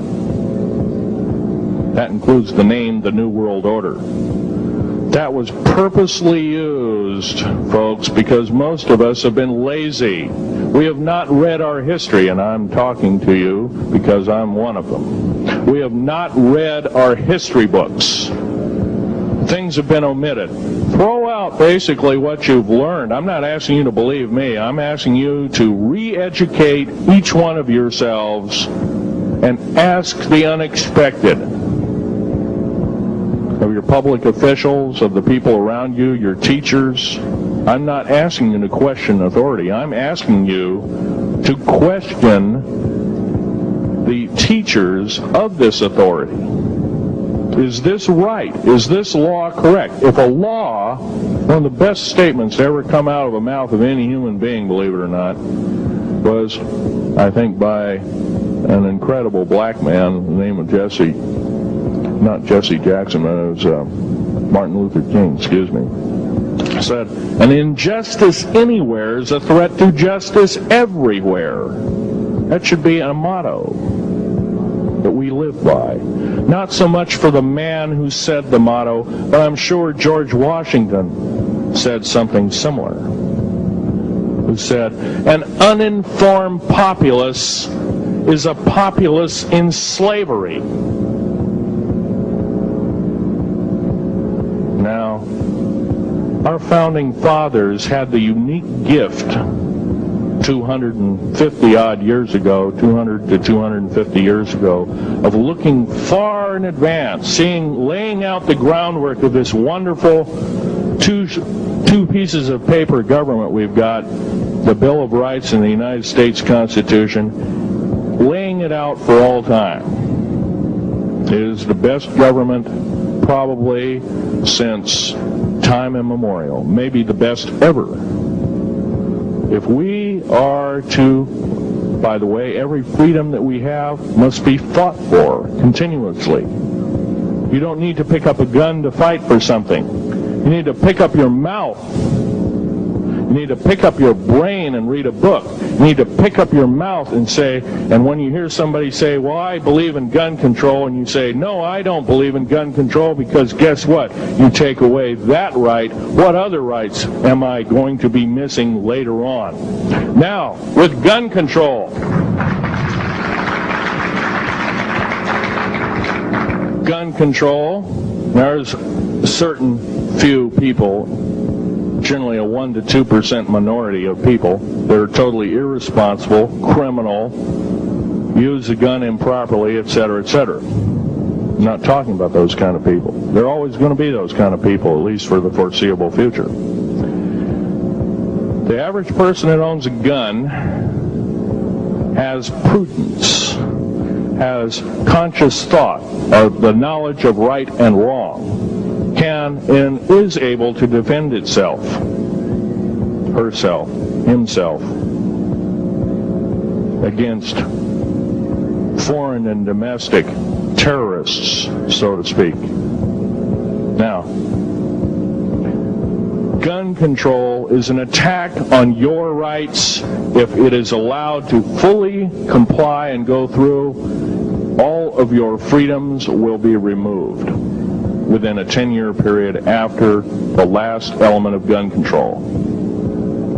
That includes the name, the New World Order. That was purposely used, folks, because most of us have been lazy. We have not read our history, and I'm talking to you because I'm one of them. We have not read our history books. Things have been omitted. Throw out basically what you've learned. I'm not asking you to believe me. I'm asking you to re-educate each one of yourselves and ask the unexpected of your public officials, of the people around you, your teachers. I'm not asking you to question authority. I'm asking you to question the teachers of this authority. Is this right? Is this law correct? If a law, one of the best statements to ever come out of the mouth of any human being, believe it or not, was, I think, by an incredible black man, the name of Jesse, not Jesse Jackson, but it was Martin Luther King, excuse me, said, an injustice anywhere is a threat to justice everywhere. That should be a motto that we live by. Not so much for the man who said the motto, but I'm sure George Washington said something similar. Who said, an uninformed populace is a populace in slavery. Now, our founding fathers had the unique gift 250 odd years ago, 200 to 250 years ago, of looking far in advance, laying out the groundwork of this wonderful two pieces of paper government we've got, the Bill of Rights and the United States Constitution, laying it out for all time. It is the best government probably since time immemorial, maybe the best ever. If we are to, by the way, every freedom that we have must be fought for continuously. You don't need to pick up a gun to fight for something. You need to pick up your mouth. You need to pick up your brain and read a book. You need to pick up your mouth and say, and when you hear somebody say, well, I believe in gun control, and you say, no, I don't believe in gun control, because guess what? You take away that right. What other rights am I going to be missing later on? Now, with gun control. Gun control, there's a certain few people, generally a 1 to 2% minority of people, that are totally irresponsible, criminal, use the gun improperly, etc., etc. I'm not talking about those kind of people. There are always going to be those kind of people, at least for the foreseeable future. The average person that owns a gun has prudence, has conscious thought of the knowledge of right and wrong, can and is able to defend itself, herself, himself, against foreign and domestic terrorists, so to speak. Now, gun control is an attack on your rights. If it is allowed to fully comply and go through, all of your freedoms will be removed within a 10-year period after the last element of gun control.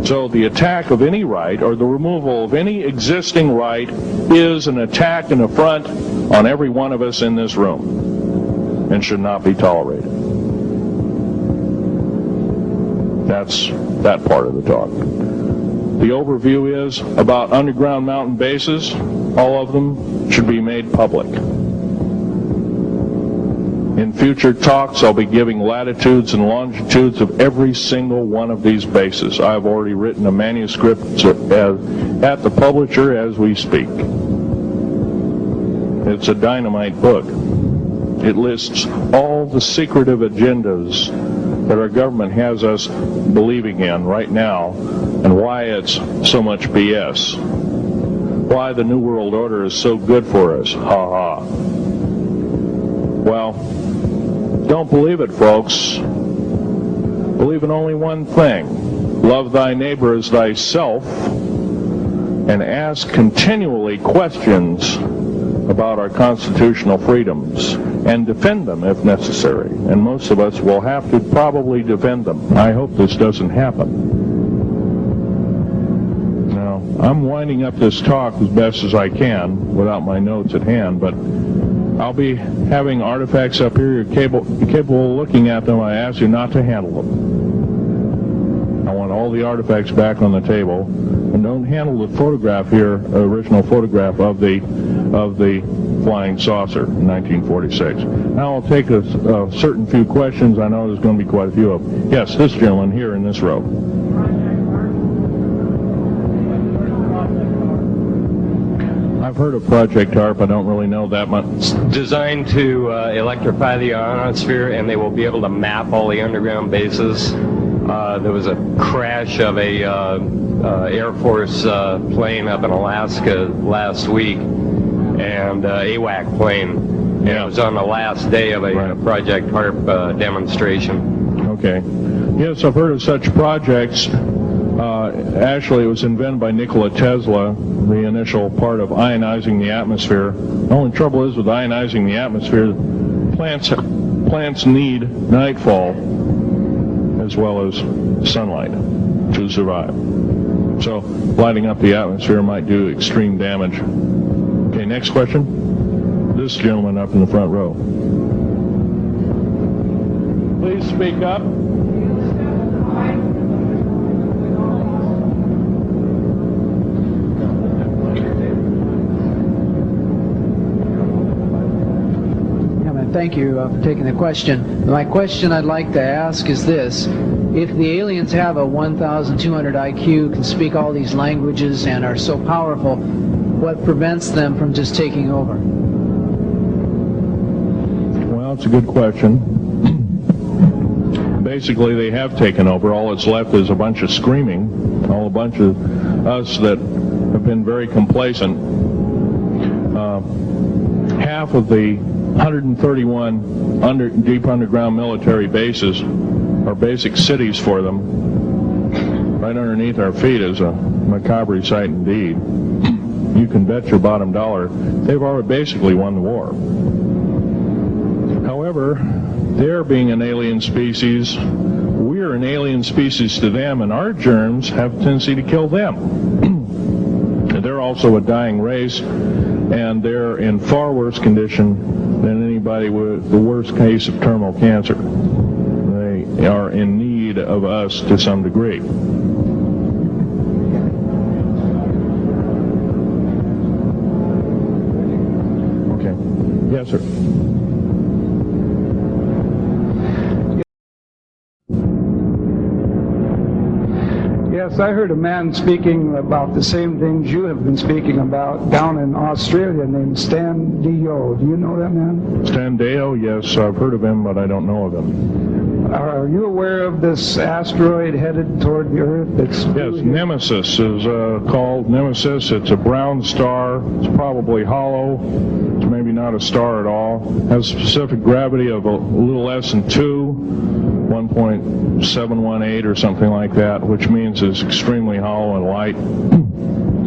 So the attack of any right, or the removal of any existing right, is an attack and affront on every one of us in this room, and should not be tolerated. That's that part of the talk. The overview is about underground mountain bases. All of them should be made public. In future talks, I'll be giving latitudes and longitudes of every single one of these bases. I've already written a manuscript at the publisher as we speak. It's a dynamite book. It lists all the secretive agendas that our government has us believing in right now, and why it's so much BS. Why the New World Order is so good for us. Ha ha. Well, don't believe it, folks. Believe in only one thing. Love thy neighbor as thyself, and ask continually questions about our constitutional freedoms, and defend them if necessary. And most of us will have to probably defend them. I hope this doesn't happen. Now, I'm winding up this talk as best as I can without my notes at hand, but I'll be having artifacts up here. You're capable of looking at them. I ask you not to handle them. I want all the artifacts back on the table. And don't handle the photograph here, original photograph of the flying saucer in 1946. Now I'll take a certain few questions. I know there's going to be quite a few of them. Yes, this gentleman here in this row. I've heard of Project HARP. I don't really know that much. Designed to electrify the ionosphere, and they will be able to map all the underground bases. There was a crash of a Air Force plane up in Alaska last week, and AWAC plane. Yeah. It was on the last day of a Project HARP demonstration. Okay. Yes, I've heard of such projects. Actually, it was invented by Nikola Tesla, the initial part of ionizing the atmosphere. The only trouble is with ionizing the atmosphere, plants need nightfall as well as sunlight to survive. So lighting up the atmosphere might do extreme damage. Okay, next question. This gentleman up in the front row. Please speak up. Thank you for taking the question. My question I'd like to ask is this. If the aliens have a 1,200 IQ, can speak all these languages, and are so powerful, what prevents them from just taking over? Well, it's a good question. Basically, they have taken over. All that's left is a bunch of screaming, a bunch of us that have been very complacent. Half of the 131 deep underground military bases are basic cities for them. Right underneath our feet is a macabre sight indeed. You can bet your bottom dollar they've already basically won the war. However, they're being an alien species, we're an alien species to them, and our germs have a tendency to kill them. They're also a dying race, and they're in far worse condition than anybody with the worst case of terminal cancer. They are in need of us to some degree. Okay. Yes, sir. Yes, I heard a man speaking about the same things you have been speaking about down in Australia named Stan Dio. Do you know that man? Stan Dio, yes, I've heard of him, but I don't know of him. Are you aware of this asteroid headed toward the Earth? Yes, Nemesis is called Nemesis. It's a brown star. It's probably hollow. It's maybe not a star at all. Has a specific gravity of a little less than 1.718 or something like that, which means it's extremely hollow and light.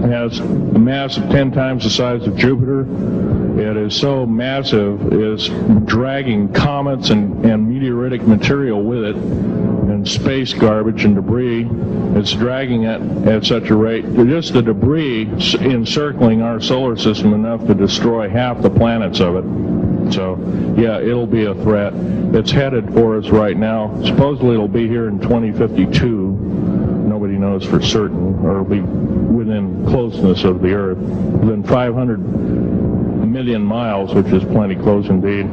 It has a mass of 10 times the size of Jupiter. It is so massive, it's dragging comets and meteoritic material with it, and space garbage and debris. It's dragging it at such a rate. Just the debris encircling our solar system enough to destroy half the planets of it. So, yeah, it'll be a threat. It's headed for us right now. Supposedly it'll be here in 2052. Nobody knows for certain, or it'll be within closeness of the Earth, within 500 million miles, which is plenty close indeed.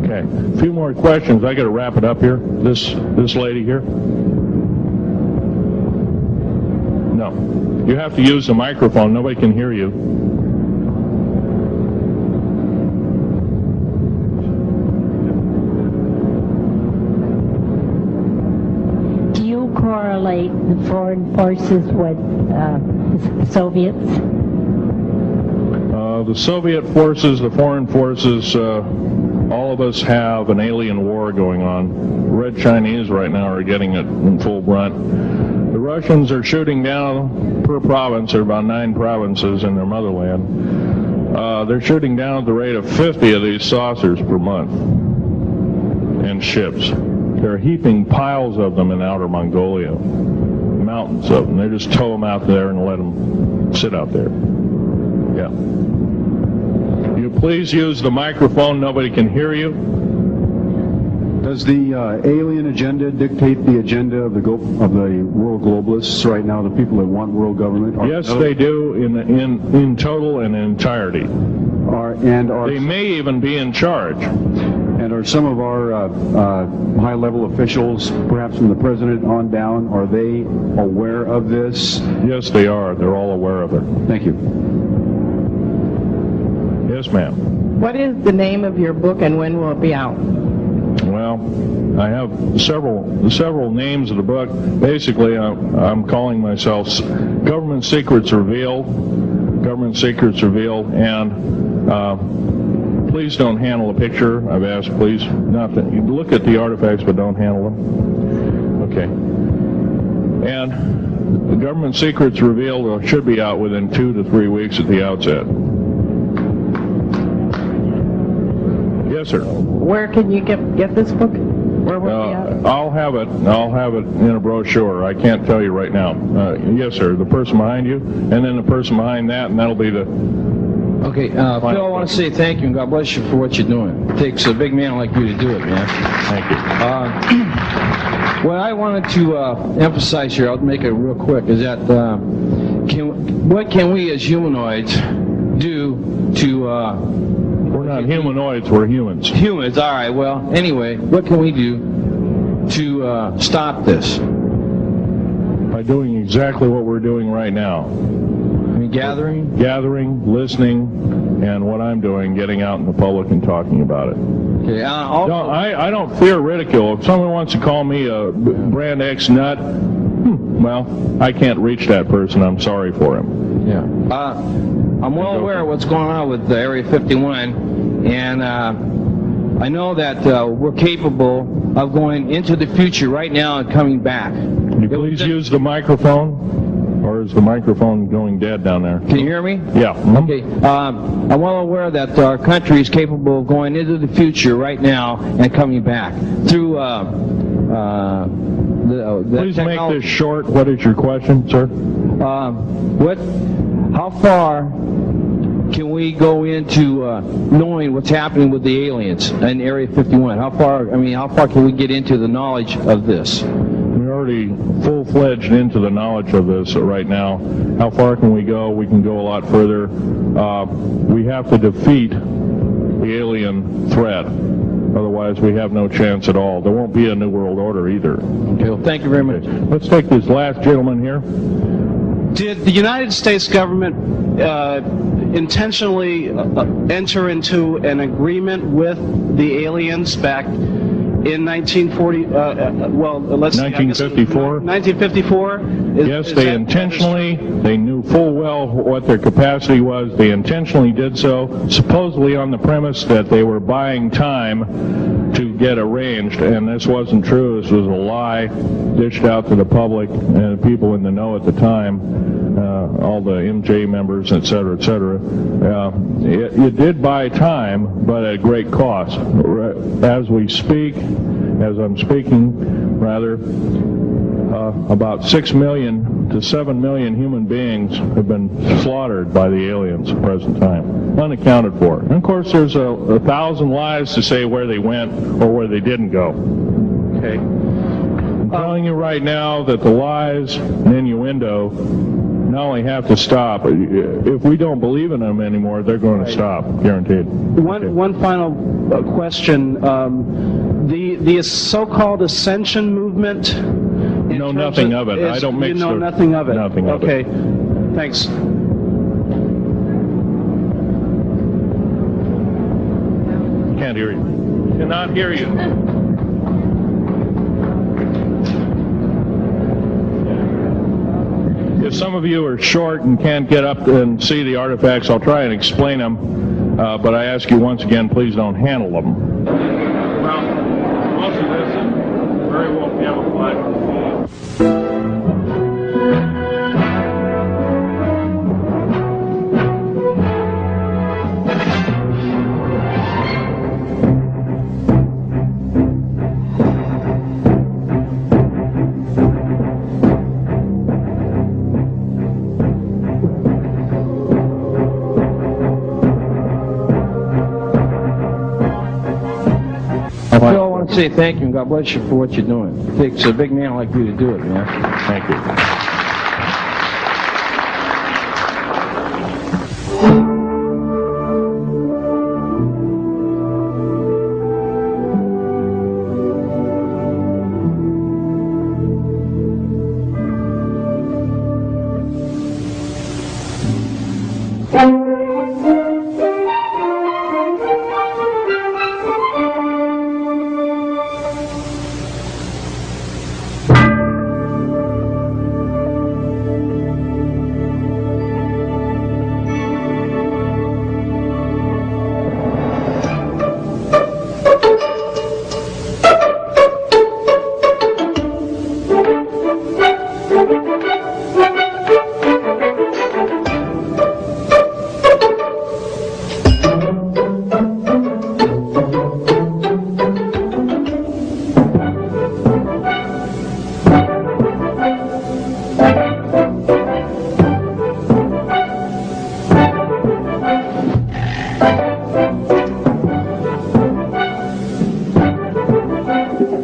Okay, a few more questions. I got to wrap it up here. This lady here. No, you have to use the microphone. Nobody can hear you. Correlate the foreign forces with the Soviets? The Soviet forces, the foreign forces, all of us have an alien war going on. The Red Chinese right now are getting it in full brunt. The Russians are shooting down per province. There are about 9 provinces in their motherland. They're shooting down at the rate of 50 of these saucers per month and ships. They're heaping piles of them in outer Mongolia, mountains of them. They just tow them out there and let them sit out there. Yeah. You please use the microphone. Nobody can hear you. Does the alien agenda dictate the agenda of the world globalists right now? The people that want world government? Yes, they do in total and in entirety. They may even be in charge. And are some of our high-level officials, perhaps from the president on down, are they aware of this? Yes, they are. They're all aware of it. Thank you. Yes, ma'am. What is the name of your book and when will it be out? Well, I have several names of the book. Basically, I'm calling myself Government Secrets Revealed, Government Secrets Revealed, and please don't handle a picture. I've asked, please, not to look at the artifacts, but don't handle them. Okay. And the Government Secrets Revealed should be out within 2 to 3 weeks at the outset. Yes, sir. Where can you get this book? Where will it be out? I'll have it in a brochure. I can't tell you right now. Yes, sir. The person behind you, and then the person behind that, and that'll be the... Okay, Phil, I want to say thank you and God bless you for what you're doing. It takes a big man like you to do it, man. Thank you. What I wanted to emphasize here, I'll make it real quick, is that what can we as humanoids do to... We're not humanoids, we're humans. Humans, all right. Well, anyway, what can we do to stop this? By doing exactly what we're doing right now. I mean, gathering, listening, and what I'm doing, getting out in the public and talking about it. Okay. No, I don't fear ridicule. If someone wants to call me a brand X nut, well, I can't reach that person. I'm sorry for him. Yeah. I'm well aware of what's going on with Area 51, and I know that we're capable of going into the future right now and coming back. Can you please use the microphone? Or is the microphone going dead down there? Can you hear me? Yeah. Okay. I'm well aware that our country is capable of going into the future right now and coming back through the Please technology. make this short. What is your question, sir? How far can we go into knowing what's happening with the aliens in Area 51? How far can we get into the knowledge of this? We're already full-fledged into the knowledge of this right now. How far can we go? We can go a lot further. We have to defeat the alien threat. Otherwise, we have no chance at all. There won't be a New World Order either. Okay, well, thank you very much. Let's take this last gentleman here. Did the United States government intentionally enter into an agreement with the aliens back in 1940? 1954? 1954? Yes, they intentionally, they knew full well what their capacity was. They intentionally did so, supposedly on the premise that they were buying time to get arranged, and this wasn't true. This was a lie dished out to the public and people in the know at the time, all the MJ members, et cetera, et cetera. It did buy time, but at great cost. As we speak, as I'm speaking, rather, about 6 million to 7 million human beings have been slaughtered by the aliens at the present time, unaccounted for. And of course, there's 1,000 lies to say where they went or where they didn't go. Okay. I'm telling you right now that the lies and innuendo not only have to stop, if we don't believe in them anymore, they're going to stop, guaranteed. One final question. The so-called ascension movement. Know nothing of it. I don't mix. You know nothing of it. Nothing of it. Okay. Thanks. Can't hear you. Cannot hear you. If some of you are short and can't get up and see the artifacts, I'll try and explain them. But I ask you once again, please don't handle them. Well, most of this is very well camouflaged. Phil, I want to say thank you and God bless you for what you're doing. It takes a big man like you to do it, man. Thank you. you.